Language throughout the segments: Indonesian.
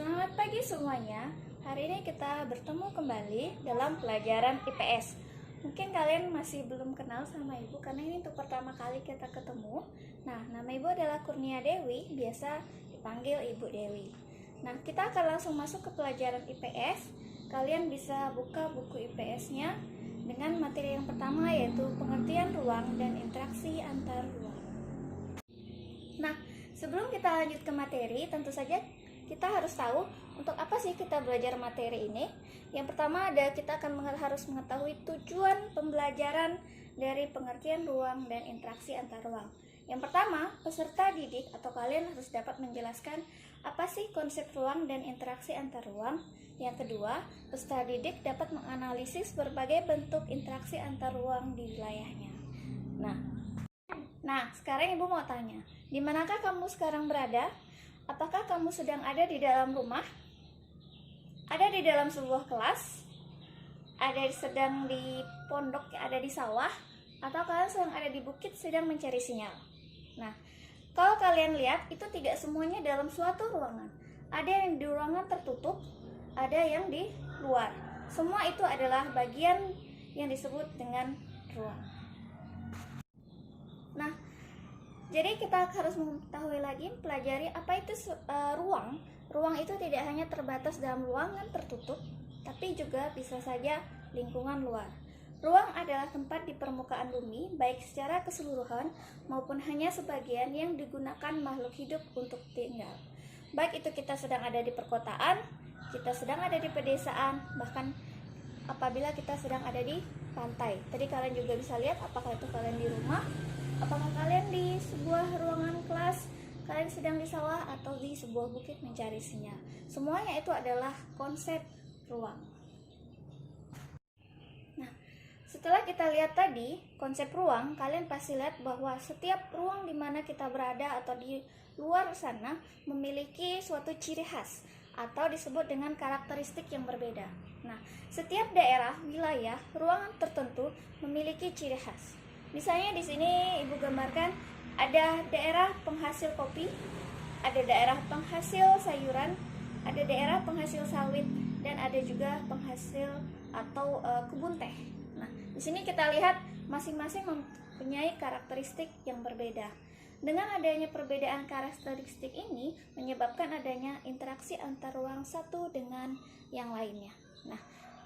Selamat pagi semuanya. Hari ini kita bertemu kembali dalam pelajaran IPS. Mungkin kalian masih belum kenal sama ibu karena ini untuk pertama kali kita ketemu. Nah, nama ibu adalah Kurnia Dewi, biasa dipanggil Ibu Dewi. Nah, kita akan langsung masuk ke pelajaran IPS. Kalian bisa buka buku IPS-nya dengan materi yang pertama, yaitu pengertian ruang dan interaksi antar ruang. Nah, sebelum kita lanjut ke materi, tentu saja kita harus tahu untuk apa sih kita belajar materi ini. Yang pertama ada kita akan harus mengetahui tujuan pembelajaran dari pengertian ruang dan interaksi antar ruang. Yang pertama, peserta didik atau kalian harus dapat menjelaskan apa sih konsep ruang dan interaksi antar ruang. Yang kedua, peserta didik dapat menganalisis berbagai bentuk interaksi antar ruang di wilayahnya. Nah, sekarang ibu mau tanya, di manakah kamu sekarang berada? Apakah kamu sedang ada di dalam rumah? Ada di dalam sebuah kelas? Ada sedang di pondok, ada di sawah? Atau kalian sedang ada di bukit sedang mencari sinyal? Nah, kalau kalian lihat, itu tidak semuanya dalam suatu ruangan. Ada yang di ruangan tertutup, ada yang di luar. Semua itu adalah bagian yang disebut dengan ruang. Nah, jadi kita harus mengetahui lagi, pelajari apa itu ruang. Ruang itu tidak hanya terbatas dalam ruangan tertutup, tapi juga bisa saja lingkungan luar. Ruang adalah tempat di permukaan bumi, baik secara keseluruhan maupun hanya sebagian yang digunakan makhluk hidup untuk tinggal. Baik itu kita sedang ada di perkotaan, kita sedang ada di pedesaan, bahkan apabila kita sedang ada di pantai. Tadi kalian juga bisa lihat apakah itu kalian di rumah, apakah kalian di sebuah ruangan kelas, kalian sedang di sawah, atau di sebuah bukit mencari sinyal. Semuanya itu adalah konsep ruang. Nah, setelah kita lihat tadi konsep ruang, kalian pasti lihat bahwa setiap ruang di mana kita berada atau di luar sana memiliki suatu ciri khas atau disebut dengan karakteristik yang berbeda. Nah, setiap daerah, wilayah, ruangan tertentu memiliki ciri khas. Misalnya di sini ibu gambarkan ada daerah penghasil kopi, ada daerah penghasil sayuran, ada daerah penghasil sawit, dan ada juga penghasil atau kebun teh. Nah, di sini kita lihat masing-masing mempunyai karakteristik yang berbeda. Dengan adanya perbedaan karakteristik ini menyebabkan adanya interaksi antar ruang satu dengan yang lainnya. Nah,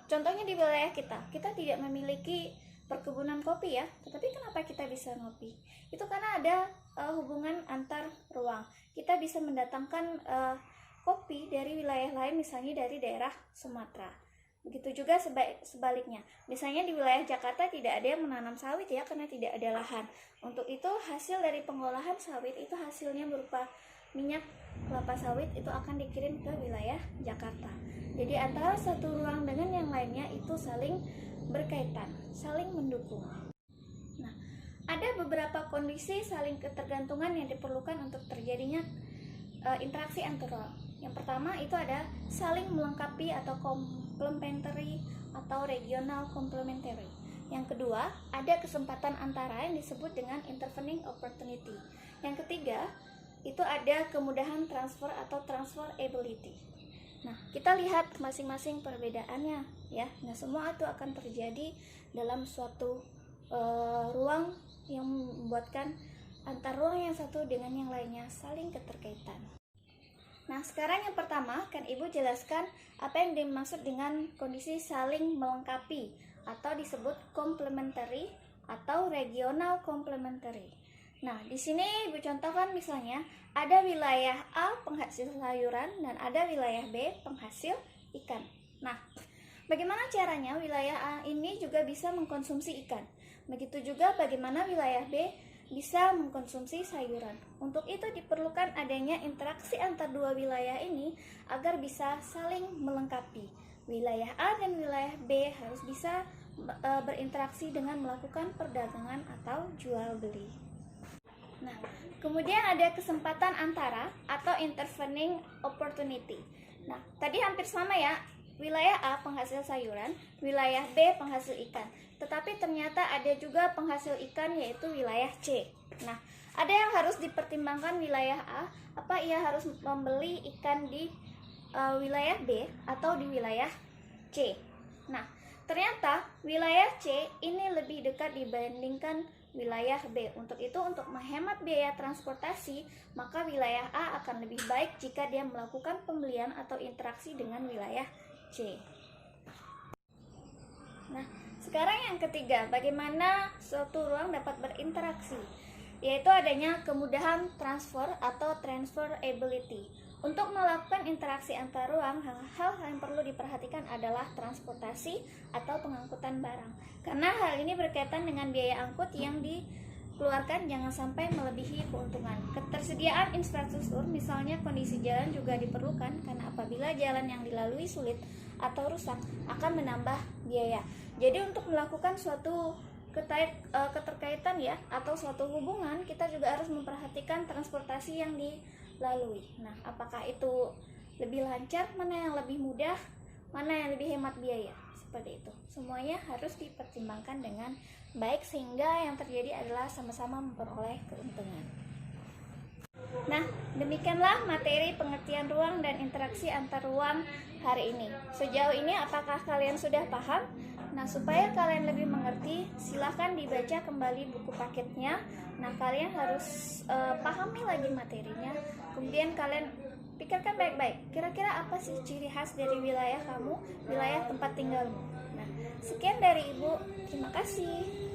contohnya di wilayah kita tidak memiliki perkebunan kopi ya, tetapi kenapa kita bisa ngopi? Itu karena ada hubungan antar ruang. Kita bisa mendatangkan kopi dari wilayah lain, misalnya dari daerah Sumatera. Begitu juga sebaliknya. Misalnya di wilayah Jakarta tidak ada yang menanam sawit ya, karena tidak ada lahan. Untuk itu hasil dari pengolahan sawit itu hasilnya berupa minyak kelapa sawit itu akan dikirim ke wilayah Jakarta. Jadi antara satu ruang dengan yang lainnya itu saling berkaitan, saling mendukung. Nah, ada beberapa kondisi saling ketergantungan yang diperlukan untuk terjadinya interaksi antar ruang. Yang pertama itu ada saling melengkapi atau complementary atau regional complementary. Yang kedua, ada kesempatan antara yang disebut dengan intervening opportunity. Yang ketiga, itu ada kemudahan transfer atau transfer ability. Nah, kita lihat masing-masing perbedaannya ya. Nah, semua itu akan terjadi dalam suatu ruang yang membuatkan antar ruang yang satu dengan yang lainnya saling keterkaitan. Nah, sekarang yang pertama akan Ibu jelaskan apa yang dimaksud dengan kondisi saling melengkapi atau disebut complementary atau regional complementary. Nah, di sini Ibu contohkan misalnya ada wilayah A penghasil sayuran dan ada wilayah B penghasil ikan. Nah, bagaimana caranya wilayah A ini juga bisa mengkonsumsi ikan? Begitu juga bagaimana wilayah B bisa mengkonsumsi sayuran. Untuk itu diperlukan adanya interaksi antar dua wilayah ini agar bisa saling melengkapi. Wilayah A dan wilayah B harus bisa berinteraksi dengan melakukan perdagangan atau jual beli. Nah, kemudian ada kesempatan antara atau intervening opportunity. Nah, tadi hampir sama ya, wilayah A penghasil sayuran, wilayah B penghasil ikan. Tetapi ternyata ada juga penghasil ikan yaitu wilayah C. Nah, ada yang harus dipertimbangkan wilayah A, apa ia harus membeli ikan di wilayah B atau di wilayah C. Nah, ternyata wilayah C ini lebih dekat dibandingkan wilayah B. Untuk itu, untuk menghemat biaya transportasi, maka wilayah A akan lebih baik jika dia melakukan pembelian atau interaksi dengan wilayah C. Nah, sekarang yang ketiga, bagaimana suatu ruang dapat berinteraksi, yaitu adanya kemudahan transfer atau transferability. Untuk melakukan interaksi antar ruang, hal-hal yang perlu diperhatikan adalah transportasi atau pengangkutan barang. Karena hal ini berkaitan dengan biaya angkut yang dikeluarkan jangan sampai melebihi keuntungan. Ketersediaan infrastruktur, misalnya kondisi jalan juga diperlukan, karena apabila jalan yang dilalui sulit atau rusak akan menambah biaya. Jadi untuk melakukan suatu keterkaitan ya atau suatu hubungan, kita juga harus memperhatikan transportasi yang dilalui. Nah, apakah itu lebih lancar, mana yang lebih mudah, mana yang lebih hemat biaya, seperti itu. Semuanya harus dipertimbangkan dengan baik sehingga yang terjadi adalah sama-sama memperoleh keuntungan. Nah, demikianlah materi pengertian ruang dan interaksi antar ruang hari ini. Sejauh ini apakah kalian sudah paham? Nah, supaya kalian lebih mengerti, silahkan dibaca kembali buku paketnya. Nah, kalian harus pahami lagi materinya. Kemudian kalian pikirkan baik-baik, kira-kira apa sih ciri khas dari wilayah kamu, wilayah tempat tinggalmu. Nah, sekian dari Ibu. Terima kasih.